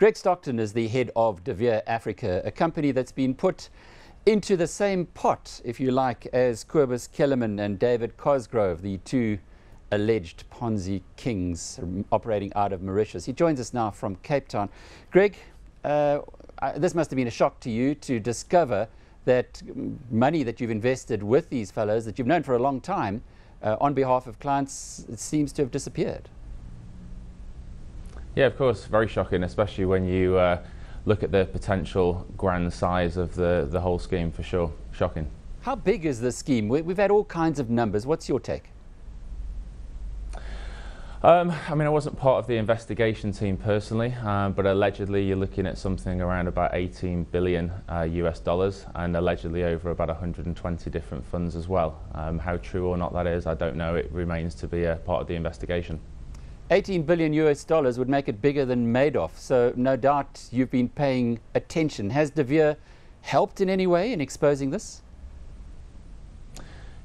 Greg Stockton is the head of DeVere Africa, a company that's been put into the same pot, if you like, as Cobus Kellerman and David Cosgrove, the two alleged Ponzi kings operating out of Mauritius. He joins us now from Cape Town. Greg, this must have been a shock to you to discover that money that you've invested with these fellows that you've known for a long time on behalf of clients, it seems to have disappeared. Yeah, of course, very shocking, especially when you look at the potential grand size of the whole scheme, for sure. Shocking. How big is this scheme? We've had all kinds of numbers. What's your take? I mean, I wasn't part of the investigation team personally, but allegedly you're looking at something around about 18 billion US dollars, and allegedly over about 120 different funds as well. How true or not that is, I don't know. It remains to be a part of the investigation. 18 billion US dollars would make it bigger than Madoff, so no doubt you've been paying attention. Has DeVere helped in any way in exposing this?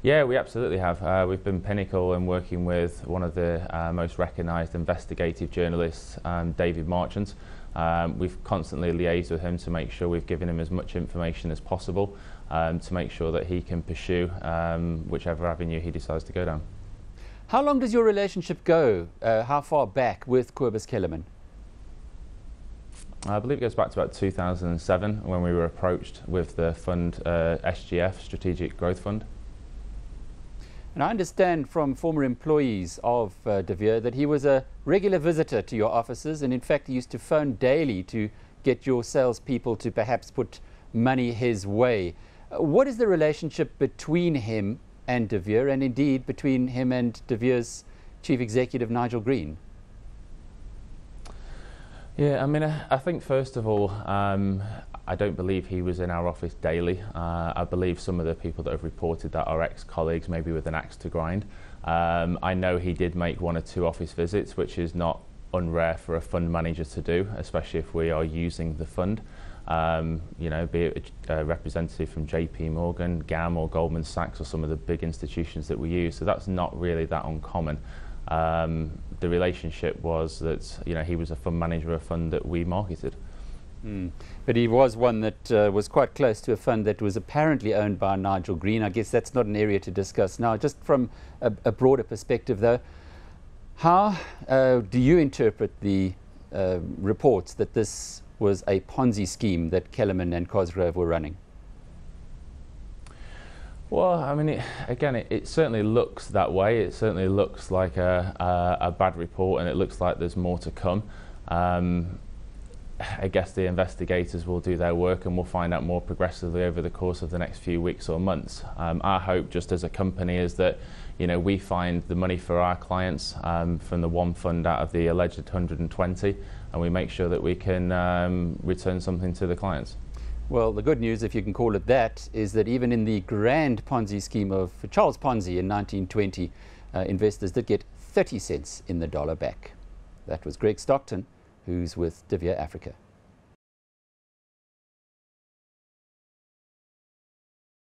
Yeah, we absolutely have. We've been pinnacle in working with one of the most recognised investigative journalists, David Marchant. We've constantly liaised with him to make sure we've given him as much information as possible to make sure that he can pursue whichever avenue he decides to go down. How long does your relationship go? How far back with Cobus Kellerman? I believe it goes back to about 2007 when we were approached with the fund SGF, Strategic Growth Fund. And I understand from former employees of DeVere that he was a regular visitor to your offices, and in fact he used to phone daily to get your salespeople to perhaps put money his way. What is the relationship between him and DeVere, and indeed between him and DeVere's chief executive Nigel Green? Yeah, I mean, I think first of all, I don't believe he was in our office daily. I believe some of the people that have reported that are ex-colleagues, maybe with an axe to grind. I know he did make 1 or 2 office visits, which is not unrare for a fund manager to do, especially if we are using the fund. You know, be it a representative from JP Morgan, GAM or Goldman Sachs, or some of the big institutions that we use. So that's not really that uncommon. The relationship was that, you know, he was a fund manager of a fund that we marketed. But he was one that was quite close to a fund that was apparently owned by Nigel Green. I guess that's not an area to discuss now. Just from a broader perspective though, how do you interpret the reports that this was a Ponzi scheme that Kellerman and Cosgrove were running? Well, I mean, it certainly looks that way. It certainly looks like a bad report, and it looks like there's more to come. I guess the investigators will do their work, and we'll find out more progressively over the course of the next few weeks or months. Our hope, just as a company, is that, you know, we find the money for our clients from the one fund out of the alleged 120, and we make sure that we can return something to the clients. Well, the good news, if you can call it that, is that even in the grand Ponzi scheme of Charles Ponzi in 1920, investors did get 30 cents in the dollar back. That was Greg Stockton, who's with DeVere Africa.